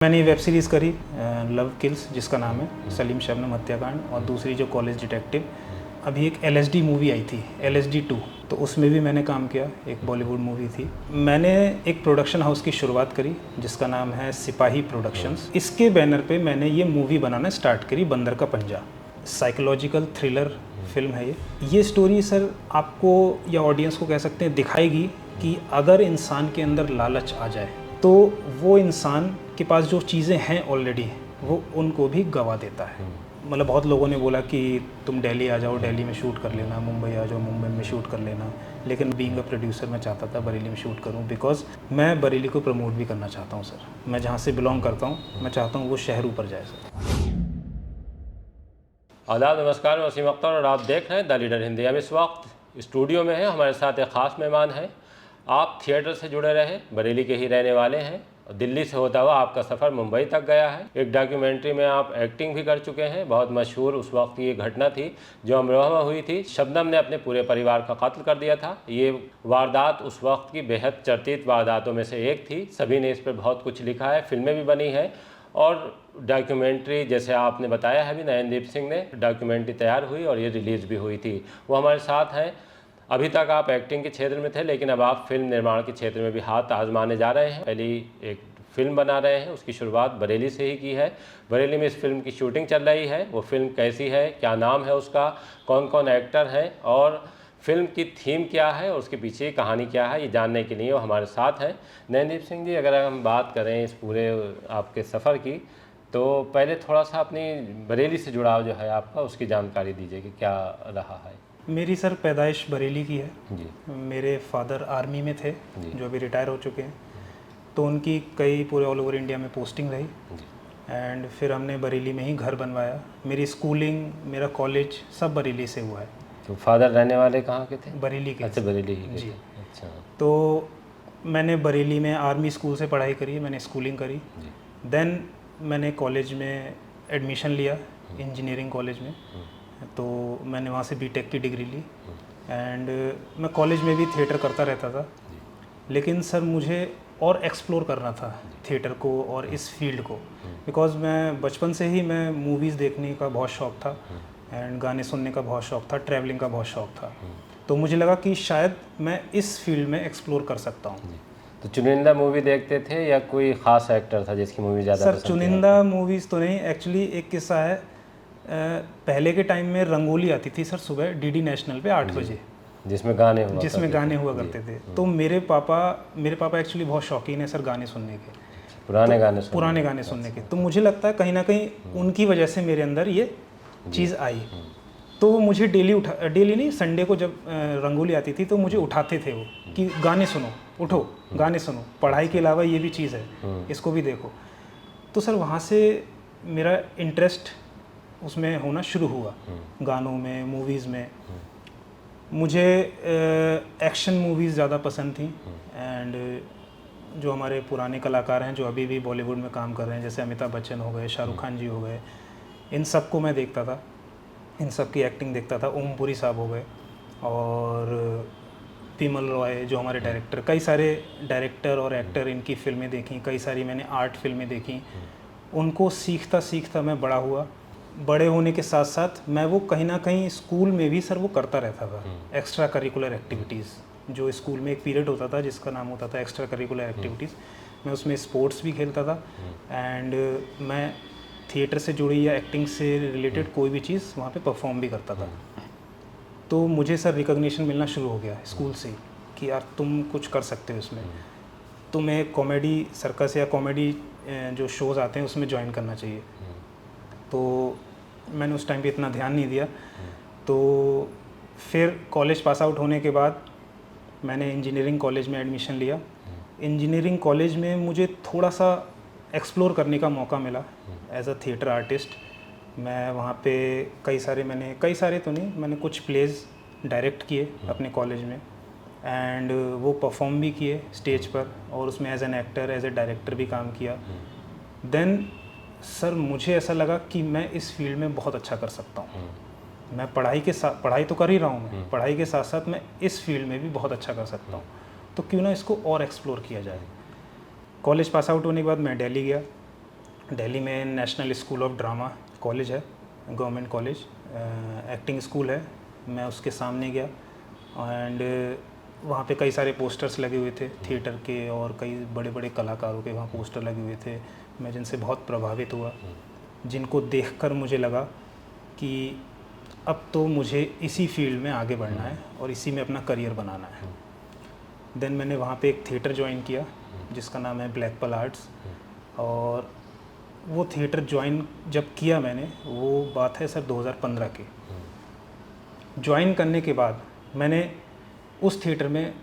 मैंने web series करी love kills, जिसका नाम है सलीम शबनम हत्याकांड, और दूसरी जो कॉलेज डिटेक्टिव। अभी एक LSD मूवी आई थी, LSD 2, तो उसमें भी मैंने काम किया। एक बॉलीवुड मूवी थी। मैंने एक प्रोडक्शन हाउस की शुरुआत करी जिसका नाम है सिपाही प्रोडक्शंस। इसके बैनर पे मैंने ये मूवी बनाना स्टार्ट करी, बंदर का पंजा। साइकोलॉजिकल थ्रिलर फिल्म है ये स्टोरी सर आपको या ऑडियंस को कह सकते हैं दिखाएगी कि अगर इंसान के अंदर लालच आ जाए तो वो इंसान के पास जो चीज़ें हैं ऑलरेडी वो उनको भी गवा देता है। मतलब बहुत लोगों ने बोला कि तुम दिल्ली आ जाओ, दिल्ली में शूट कर लेना, मुंबई आ जाओ, मुंबई में शूट कर लेना, लेकिन बीइंग अ प्रोड्यूसर मैं चाहता था बरेली में शूट करूं, बिकॉज मैं बरेली को प्रमोट भी करना चाहता हूं सर। मैं जहां से बिलोंग करता हूं, मैं चाहता हूं वो शहर ऊपर जाए सर। आदाब, नमस्कार। मैं वसीम अख्तर और आप देख रहे हैं द लीडर हिंदी। हम इस वक्त स्टूडियो में हैं। हमारे साथ एक ख़ास मेहमान हैं। आप थिएटर से जुड़े रहे, बरेली के ही रहने वाले हैं। दिल्ली से होता हुआ आपका सफ़र मुंबई तक गया है। एक डॉक्यूमेंट्री में आप एक्टिंग भी कर चुके हैं। बहुत मशहूर उस वक्त की ये घटना थी जो अमरोहा में हुई थी। शबनम ने अपने पूरे परिवार का कत्ल कर दिया था। ये वारदात उस वक्त की बेहद चर्चित वारदातों में से एक थी। सभी ने इस पर बहुत कुछ लिखा है, फिल्में भी बनी हैं और डॉक्यूमेंट्री, जैसे आपने बताया है, अभी नयनदीप सिंह ने डॉक्यूमेंट्री तैयार हुई और ये रिलीज़ भी हुई थी। वो हमारे साथ हैं। अभी तक आप एक्टिंग के क्षेत्र में थे, लेकिन अब आप फिल्म निर्माण के क्षेत्र में भी हाथ आजमाने जा रहे हैं। पहली एक फिल्म बना रहे हैं, उसकी शुरुआत बरेली से ही की है। बरेली में इस फिल्म की शूटिंग चल रही है। वो फिल्म कैसी है, क्या नाम है उसका, कौन कौन एक्टर हैं और फिल्म की थीम क्या है और उसके पीछे की कहानी क्या है, ये जानने के लिए वो हमारे साथ हैं। नयनदीप सिंह जी, अगर हम बात करें इस पूरे आपके सफ़र की, तो पहले थोड़ा सा अपनी बरेली से जुड़ाव जो है आपका, उसकी जानकारी दीजिए कि क्या रहा है। मेरी सर पैदाइश बरेली की है जी। मेरे फादर आर्मी में थे जी। जो अभी रिटायर हो चुके हैं, तो उनकी कई पूरे ऑल ओवर इंडिया में पोस्टिंग रही। जी। एंड फिर हमने बरेली में ही घर बनवाया। मेरी स्कूलिंग, मेरा कॉलेज सब बरेली से हुआ है। तो फादर रहने वाले कहाँ के थे? बरेली के। अच्छा, बरेली ही के जी। थे। अच्छा। तो मैंने बरेली में आर्मी स्कूल से पढ़ाई करी, मैंने स्कूलिंग करी। जी। देन मैंने कॉलेज में एडमिशन लिया, इंजीनियरिंग कॉलेज में। तो मैंने वहाँ से बीटेक की डिग्री ली। एंड मैं कॉलेज में भी थिएटर करता रहता था, लेकिन सर मुझे और एक्सप्लोर करना था थिएटर को और इस फील्ड को, बिकॉज़ मैं बचपन से ही मैं मूवीज़ देखने का बहुत शौक़ था एंड गाने सुनने का बहुत शौक़ था, ट्रैवलिंग का बहुत शौक़ था। तो मुझे लगा कि शायद मैं इस फील्ड में एक्सप्लोर कर सकता हूँ। तो चुनिंदा मूवी देखते थे या कोई ख़ास एक्टर था जिसकी मूवी ज़्यादा सर पसंद थी? चुनिंदा मूवीज़ तो नहीं, एक्चुअली एक किस्सा है। पहले के टाइम में रंगोली आती थी सर सुबह DD नेशनल पे 8 बजे, जिसमें गाने हुआ करते थे। तो मेरे पापा एक्चुअली बहुत शौकीन है सर गाने सुनने के, पुराने गाने सुनने के। तो मुझे लगता है कहीं ना कहीं उनकी वजह से मेरे अंदर ये चीज़ आई। तो वो मुझे डेली नहीं, संडे को जब रंगोली आती थी तो मुझे उठाते थे वो कि गाने सुनो, उठो गाने सुनो, पढ़ाई के अलावा ये भी चीज़ है, इसको भी देखो। तो सर वहाँ से मेरा इंटरेस्ट उसमें होना शुरू हुआ, गानों में, मूवीज़ में। मुझे एक्शन मूवीज़ ज़्यादा पसंद थी। एंड जो हमारे पुराने कलाकार हैं जो अभी भी बॉलीवुड में काम कर रहे हैं, जैसे अमिताभ बच्चन हो गए, शाहरुख खान जी हो गए, इन सब को मैं देखता था, इन सब की एक्टिंग देखता था। ओम पुरी साहब हो गए और विमल रॉय जो हमारे डायरेक्टर, कई सारे डायरेक्टर और एक्टर, इनकी फिल्में देखी, कई सारी मैंने आर्ट फिल्में देखी। उनको सीखता सीखता मैं बड़ा हुआ। बड़े होने के साथ साथ मैं वो कहीं ना कहीं स्कूल में भी सर वो करता रहता था, एक्स्ट्रा करिकुलर एक्टिविटीज़। जो स्कूल में एक पीरियड होता था जिसका नाम होता था एक्स्ट्रा करिकुलर एक्टिविटीज़, मैं उसमें स्पोर्ट्स भी खेलता था। एंड मैं थिएटर से जुड़ी या एक्टिंग से रिलेटेड कोई भी चीज़ वहाँ पे परफॉर्म भी करता था। तो मुझे सर रिकॉग्निशन मिलना शुरू हो गया स्कूल से कि यार तुम कुछ कर सकते हो इसमें, तुम्हें कॉमेडी सर्कस या कॉमेडी जो शोज़ आते हैं उसमें ज्वाइन करना चाहिए। तो मैंने उस टाइम पे इतना ध्यान नहीं दिया। तो फिर कॉलेज पास आउट होने के बाद मैंने इंजीनियरिंग कॉलेज में एडमिशन लिया। इंजीनियरिंग कॉलेज में मुझे थोड़ा सा एक्सप्लोर करने का मौका मिला एज अ थिएटर आर्टिस्ट। मैं वहाँ पे कई सारे तो नहीं, मैंने कुछ प्लेज डायरेक्ट किए अपने कॉलेज में एंड वो परफॉर्म भी किए स्टेज पर, और उसमें as an actor, as a director भी काम किया। देन सर मुझे ऐसा लगा कि मैं इस फील्ड में बहुत अच्छा कर सकता हूँ। मैं पढ़ाई तो कर ही रहा हूँ, मैं पढ़ाई के साथ साथ मैं इस फील्ड में भी बहुत अच्छा कर सकता हूँ, तो क्यों ना इसको और एक्सप्लोर किया जाए। कॉलेज पास आउट होने के बाद मैं दिल्ली गया दिल्ली में national school of drama college है, गवर्नमेंट कॉलेज, एक्टिंग स्कूल है। मैं उसके सामने गया एंड वहाँ पे कई सारे पोस्टर्स लगे हुए थे थिएटर के, और कई बड़े बड़े कलाकारों के वहाँ पोस्टर लगे हुए थे। मैं जिनसे बहुत प्रभावित हुआ, जिनको देखकर मुझे लगा कि अब तो मुझे इसी फील्ड में आगे बढ़ना है और इसी में अपना करियर बनाना है। देन मैंने वहाँ पे एक थिएटर ज्वाइन किया जिसका नाम है ब्लैक पल आर्ट्स, और वो थिएटर ज्वाइन जब किया मैंने, वो बात है सर 2015 की। ज्वाइन करने के बाद मैंने उस थिएटर में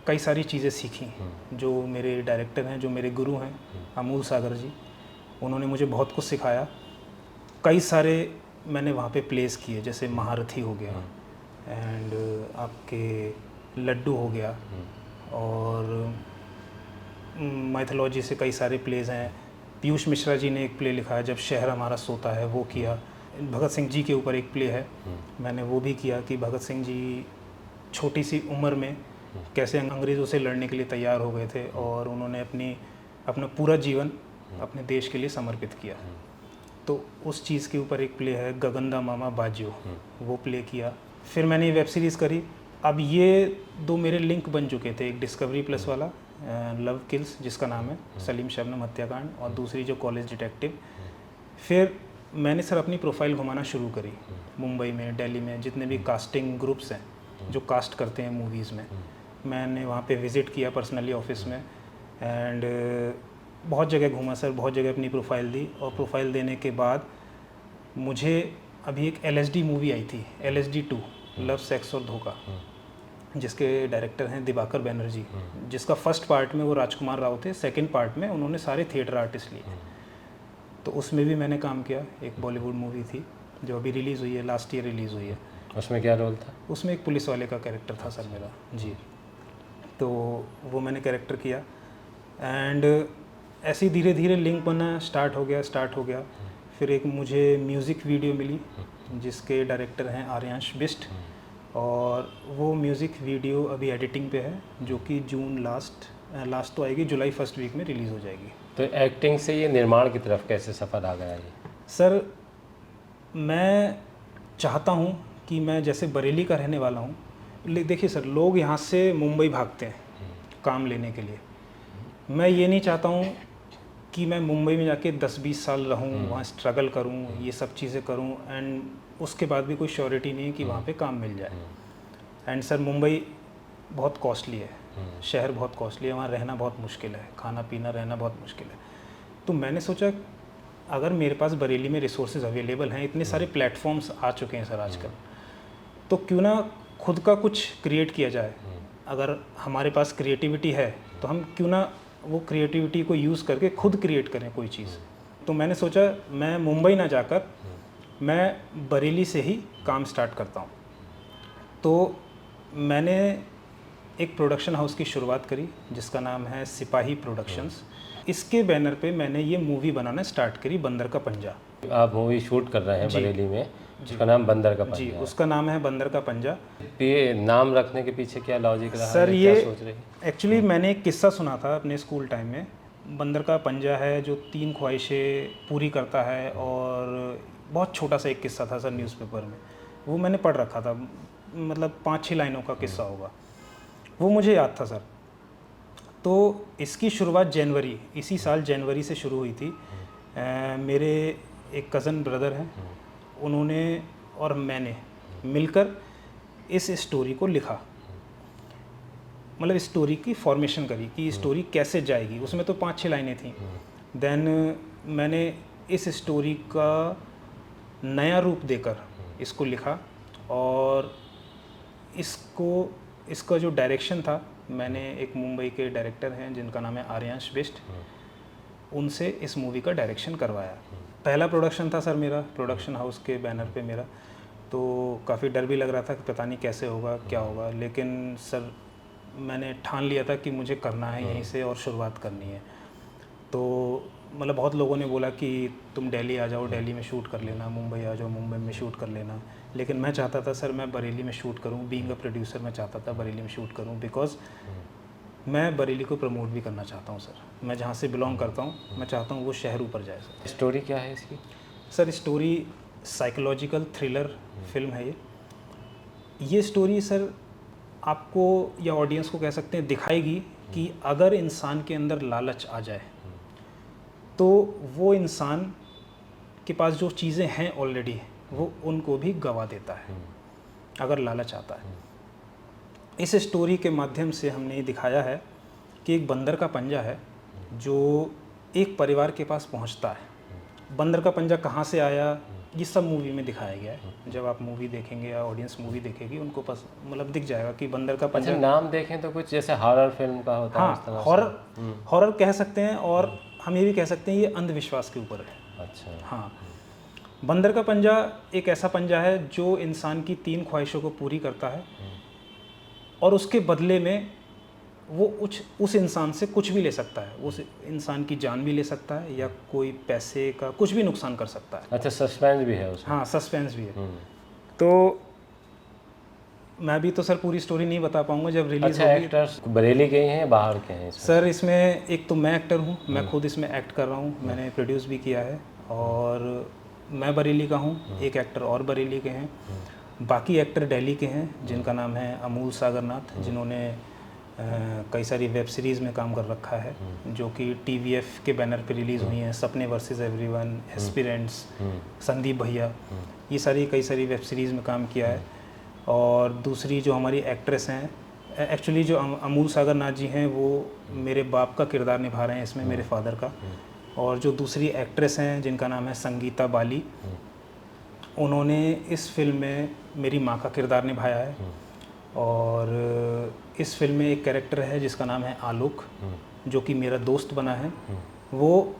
कई सारी चीज़ें सीखी। जो मेरे डायरेक्टर हैं, जो मेरे गुरु हैं अमूल सागर जी, उन्होंने मुझे बहुत कुछ सिखाया। कई सारे मैंने वहाँ पे प्लेस किए, जैसे महारथी हो गया एंड आपके लड्डू हो गया, और माइथोलॉजी से कई सारे प्लेस हैं। पीयूष मिश्रा जी ने एक प्ले लिखा है जब शहर हमारा सोता है, वो किया। भगत सिंह जी के ऊपर एक प्ले है, मैंने वो भी किया कि भगत सिंह जी छोटी सी उम्र में कैसे अंग्रेज़ों से लड़ने के लिए तैयार हो गए थे और उन्होंने अपना पूरा जीवन अपने देश के लिए समर्पित किया। तो उस चीज़ के ऊपर एक प्ले है गगनदा मामा बाजियो, वो प्ले किया। फिर मैंने ये वेब सीरीज़ करी। अब ये दो मेरे लिंक बन चुके थे, एक डिस्कवरी प्लस वाला लव किल्स जिसका नाम है सलीम शबनम हत्याकांड, और दूसरी जो कॉलेज डिटेक्टिव। फिर मैंने सर अपनी प्रोफाइल घुमाना शुरू करी मुंबई में, दिल्ली में, जितने भी कास्टिंग ग्रुप्स हैं जो कास्ट करते हैं मूवीज़ में, मैंने वहाँ पे विज़िट किया पर्सनली ऑफिस में एंड बहुत जगह घूमा सर, बहुत जगह अपनी प्रोफाइल दी। और प्रोफाइल देने के बाद मुझे अभी एक LSD मूवी आई थी, LSD 2 लव सेक्स और धोखा, जिसके डायरेक्टर हैं दिवाकर बैनर्जी, जिसका फर्स्ट पार्ट में वो राजकुमार राव थे, सेकंड पार्ट में उन्होंने सारे थिएटर आर्टिस्ट लिए। तो उसमें भी मैंने काम किया। एक बॉलीवुड मूवी थी जो अभी रिलीज़ हुई है, लास्ट ईयर रिलीज़ हुई है। उसमें क्या रोल था? उसमें एक पुलिस वाले का कैरेक्टर था सर मेरा जी। तो वो मैंने कैरेक्टर किया एंड ऐसे ही धीरे धीरे लिंक बनना स्टार्ट हो गया। फिर एक मुझे म्यूज़िक वीडियो मिली जिसके डायरेक्टर हैं आर्यांश बिष्ट, और वो म्यूज़िक वीडियो अभी एडिटिंग पे है, जो कि जून लास्ट तो आएगी, जुलाई फर्स्ट वीक में रिलीज़ हो जाएगी। तो एक्टिंग से ये निर्माण की तरफ कैसे सफ़र आ गया ये? सर मैं चाहता हूँ कि मैं जैसे बरेली का रहने वाला हूँ, देखिए सर, लोग यहाँ से मुंबई भागते हैं काम लेने के लिए। मैं ये नहीं चाहता हूँ कि मैं मुंबई में जाके 10-20 साल रहूँ, वहाँ स्ट्रगल करूँ, ये सब चीज़ें करूँ एंड उसके बाद भी कोई श्योरिटी नहीं है कि वहाँ पे काम मिल जाए। एंड सर मुंबई बहुत कॉस्टली है, शहर बहुत कॉस्टली है, वहाँ रहना बहुत मुश्किल है, खाना पीना रहना बहुत मुश्किल है। तो मैंने सोचा अगर मेरे पास बरेली में रिसोर्सेज अवेलेबल हैं, इतने सारे प्लेटफॉर्म्स आ चुके हैं सर आजकल, तो क्यों ना खुद का कुछ क्रिएट किया जाए। अगर हमारे पास क्रिएटिविटी है तो हम क्यों ना वो क्रिएटिविटी को यूज़ करके खुद क्रिएट करें कोई चीज़। तो मैंने सोचा मैं मुंबई ना जाकर मैं बरेली से ही काम स्टार्ट करता हूँ। तो मैंने एक प्रोडक्शन हाउस की शुरुआत करी जिसका नाम है सिपाही प्रोडक्शंस। इसके बैनर पे मैंने ये मूवी बनाना स्टार्ट करी, बंदर का पंजा। आप मूवी शूट कर रहे हैं बरेली में, उसका नाम बंदर का पंजा जी, उसका नाम है बंदर का पंजा। ये नाम रखने के पीछे क्या लॉजिक रहा सर है, ये क्या सोच रहे हैं? एक्चुअली मैंने एक किस्सा सुना था अपने स्कूल टाइम में। बंदर का पंजा है जो 3 ख्वाहिशें पूरी करता है, और बहुत छोटा सा एक किस्सा था सर न्यूज़पेपर में, वो मैंने पढ़ रखा था, मतलब 5-6 लाइनों का किस्सा होगा, वो मुझे याद था सर। तो इसकी शुरुआत इसी साल जनवरी से शुरू हुई थी। मेरे एक कज़न ब्रदर हैं, उन्होंने और मैंने मिलकर इस स्टोरी को लिखा, मतलब स्टोरी की फॉर्मेशन करी कि स्टोरी कैसे जाएगी। उसमें तो 5-6 लाइनें थी। देन मैंने इस स्टोरी का नया रूप देकर इसको लिखा, और इसका जो डायरेक्शन था, मैंने एक मुंबई के डायरेक्टर हैं जिनका नाम है आर्यांश बिष्ट, उनसे इस मूवी का डायरेक्शन करवाया। पहला प्रोडक्शन था सर मेरा, प्रोडक्शन हाउस के बैनर पे मेरा, तो काफ़ी डर भी लग रहा था कि पता नहीं कैसे होगा, क्या होगा, लेकिन सर मैंने ठान लिया था कि मुझे करना है यहीं से और शुरुआत करनी है। तो मतलब बहुत लोगों ने बोला कि तुम दिल्ली आ जाओ, दिल्ली में शूट कर लेना, मुंबई आ जाओ, मुंबई में शूट कर लेना, लेकिन मैं चाहता था सर मैं बरेली में शूट करूं। बीइंग अ प्रोड्यूसर मैं चाहता था बरेली में शूट करूं, बिकॉज़ मैं बरेली को प्रमोट भी करना चाहता हूँ सर। मैं जहाँ से बिलोंग करता हूँ मैं चाहता हूँ वो शहर ऊपर जाए सर। स्टोरी क्या है इसकी? Sir story psychological thriller film है ये स्टोरी सर आपको या ऑडियंस को कह सकते हैं दिखाएगी कि अगर इंसान के अंदर लालच आ जाए तो वो इंसान के पास जो चीज़ें हैं ऑलरेडी वो उनको भी गवा देता है अगर लालच आता है। इस स्टोरी के माध्यम से हमने ये दिखाया है कि एक बंदर का पंजा है जो एक परिवार के पास पहुंचता है। बंदर का पंजा कहाँ से आया ये सब मूवी में दिखाया गया है। जब आप मूवी देखेंगे या ऑडियंस मूवी देखेगी उनको मतलब दिख जाएगा कि बंदर का पंजा। अच्छा, नाम देखें तो कुछ जैसे हॉरर फिल्म का होता है? हाँ, हॉरर कह सकते हैं और हम ये भी कह सकते हैं ये अंधविश्वास के ऊपर है। अच्छा। हाँ, बंदर का पंजा एक ऐसा पंजा है जो इंसान की 3 ख्वाहिशों को पूरी करता है और उसके बदले में वो उस इंसान से कुछ भी ले सकता है। उस इंसान की जान भी ले सकता है या कोई पैसे का कुछ भी नुकसान कर सकता है। अच्छा, सस्पेंस भी है उसमें? हाँ, सस्पेंस भी है। तो मैं भी तो सर पूरी स्टोरी नहीं बता पाऊंगा जब रिलीज अच्छा, होगी। एक्टर्स बरेली के हैं बाहर के हैं इसमें? सर इसमें एक तो मैं एक्टर हूँ, मैं खुद इसमें एक्ट कर रहा हूँ, मैंने प्रोड्यूस भी किया है और मैं बरेली का हूँ। एक एक्टर और बरेली के हैं, बाकी एक्टर दिल्ली के हैं जिनका नाम है अमूल सागरनाथ, जिन्होंने कई सारी वेब सीरीज़ में काम कर रखा है जो कि TVF के बैनर पे रिलीज़ हुई हैं। सपने वर्सेस एवरीवन, एस्पिरेंट्स, संदीप भैया, ये कई सारी वेब सीरीज़ में काम किया है। और दूसरी जो हमारी एक्ट्रेस हैं, एक्चुअली जो अमूल सागरनाथ जी हैं वो मेरे बाप का किरदार निभा रहे हैं इसमें, मेरे फादर का। और जो दूसरी एक्ट्रेस हैं जिनका नाम है संगीता बाली, उन्होंने इस फिल्म में मेरी माँ का किरदार निभाया है। और इस फिल्म में एक कैरेक्टर है जिसका नाम है आलोक, जो कि मेरा दोस्त बना है। वो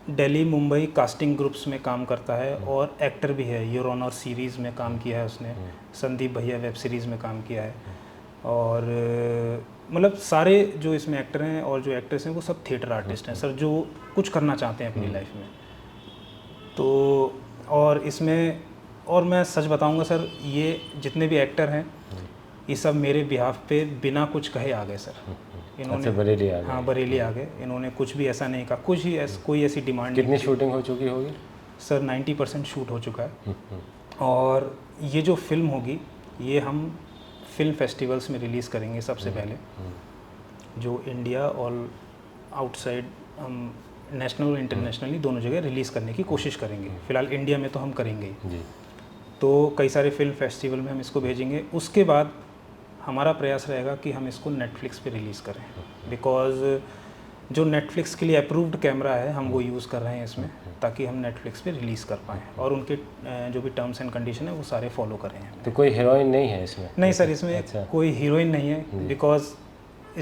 दिल्ली मुंबई कास्टिंग ग्रुप्स में काम करता है और एक्टर भी है। योर ऑनर सीरीज़ में काम किया है उसने, संदीप भैया वेब सीरीज़ में काम किया है। और मतलब सारे जो इसमें एक्टर हैं और जो एक्ट्रेस हैं वो सब थिएटर आर्टिस्ट हैं सर, जो कुछ करना चाहते हैं अपनी लाइफ में। तो और इसमें और मैं सच बताऊंगा सर, ये जितने भी एक्टर हैं ये सब मेरे बिहाफ पे बिना कुछ कहे आ गए सर। अच्छा, बरेली आ गए? हाँ, बरेली आ गए। इन्होंने कुछ भी ऐसा नहीं कहा, कुछ ही कोई ऐसी डिमांड नहीं। कितनी शूटिंग हो चुकी होगी सर? 90% शूट हो चुका है। और ये जो फिल्म होगी ये हम फिल्म फेस्टिवल्स में रिलीज़ करेंगे सबसे पहले, जो इंडिया और आउटसाइड हम नेशनल और इंटरनेशनली दोनों जगह रिलीज़ करने की कोशिश करेंगे। फ़िलहाल इंडिया में तो हम करेंगे जी। तो कई सारे फिल्म फेस्टिवल में हम इसको भेजेंगे। उसके बाद हमारा प्रयास रहेगा कि हम इसको नेटफ्लिक्स पे रिलीज़ करें, बिकॉज़ जो नेटफ्लिक्स के लिए अप्रूव्ड कैमरा है हम वो यूज़ कर रहे हैं इसमें, ताकि हम नेटफ्लिक्स पे रिलीज़ कर पाएँ और उनके जो भी टर्म्स एंड कंडीशन है वो सारे फॉलो करें। तो कोई हीरोइन नहीं है इसमें? नहीं सर, इसमें अच्छा। कोई हीरोइन नहीं है, बिकॉज़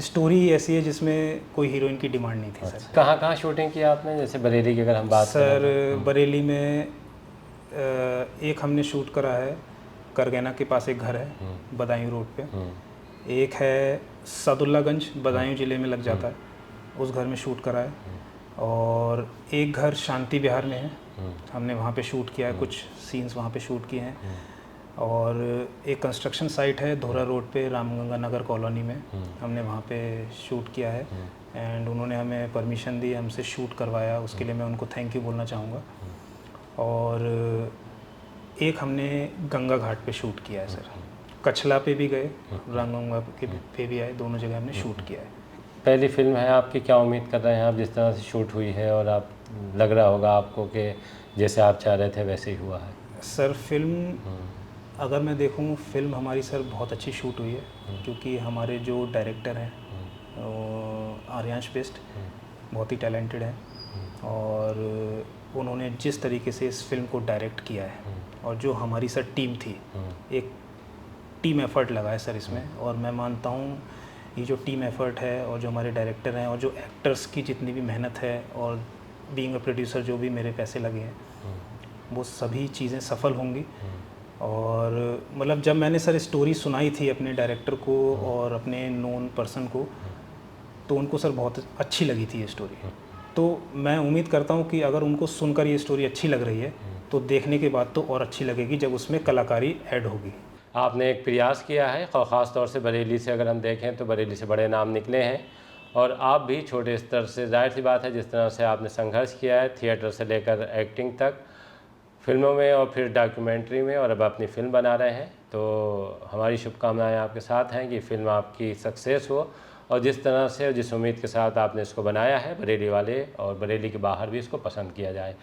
स्टोरी ऐसी है जिसमें कोई हीरोइन की डिमांड नहीं थी। सर कहाँ कहाँ शूटिंग की आपने, जैसे बरेली की अगर हम बात करें? सर बरेली में एक हमने शूट करा है, करगैना के पास एक घर है बदायूं रोड पे। एक है सदुल्लागंज, बदायूं ज़िले में लग जाता है, उस घर में शूट करा है। और एक घर शांति विहार में है, हमने वहाँ पे शूट किया है, कुछ सीन्स वहाँ पे शूट किए हैं। और एक कंस्ट्रक्शन साइट है धोरा रोड पे रामगंगा नगर कॉलोनी में, हमने वहाँ पे शूट किया है। एंड उन्होंने हमें परमिशन दी, हमसे शूट करवाया, उसके लिए मैं उनको थैंक यू बोलना चाहूँगा। और एक हमने गंगा घाट पे शूट किया है सर, कछला पे भी गए, रामगंगा पे भी आए, दोनों जगह हमने शूट किया है। पहली फिल्म है आपकी, क्या उम्मीद कर रहे हैं आप जिस तरह से शूट हुई है, और आप लग रहा होगा आपको कि जैसे आप चाह रहे थे वैसे ही हुआ है? सर फिल्म अगर मैं देखूं, फिल्म हमारी सर बहुत अच्छी शूट हुई है, क्योंकि हमारे जो डायरेक्टर हैं आर्यांश बेस्ट बहुत ही टैलेंटेड हैं। और उन्होंने जिस तरीके से इस फिल्म को डायरेक्ट किया है और जो हमारी सर टीम थी, एक टीम एफर्ट लगा है सर इसमें। और मैं मानता हूँ ये जो टीम एफर्ट है और जो हमारे डायरेक्टर हैं और जो एक्टर्स की जितनी भी मेहनत है और बीइंग अ प्रोड्यूसर जो भी मेरे पैसे लगे हैं, वो सभी चीज़ें सफल होंगी। और मतलब जब मैंने सर स्टोरी सुनाई थी अपने डायरेक्टर को और अपने नोन पर्सन को, तो उनको सर बहुत अच्छी लगी थी ये स्टोरी। तो मैं उम्मीद करता हूँ कि अगर उनको सुनकर ये स्टोरी अच्छी लग रही है तो देखने के बाद तो और अच्छी लगेगी जब उसमें कलाकारी ऐड होगी। आपने एक प्रयास किया है, ख़ास तौर से बरेली से अगर हम देखें तो बरेली से बड़े नाम निकले हैं, और आप भी छोटे स्तर से, जाहिर सी बात है जिस तरह से आपने संघर्ष किया है थिएटर से लेकर एक्टिंग तक, फिल्मों में और फिर डॉक्यूमेंट्री में, और अब अपनी फ़िल्म बना रहे हैं, तो हमारी शुभकामनाएं आपके साथ हैं कि फ़िल्म आपकी सक्सेस हो, और जिस तरह से और जिस उम्मीद के साथ आपने इसको बनाया है, बरेली वाले और बरेली के बाहर भी इसको पसंद किया जाए।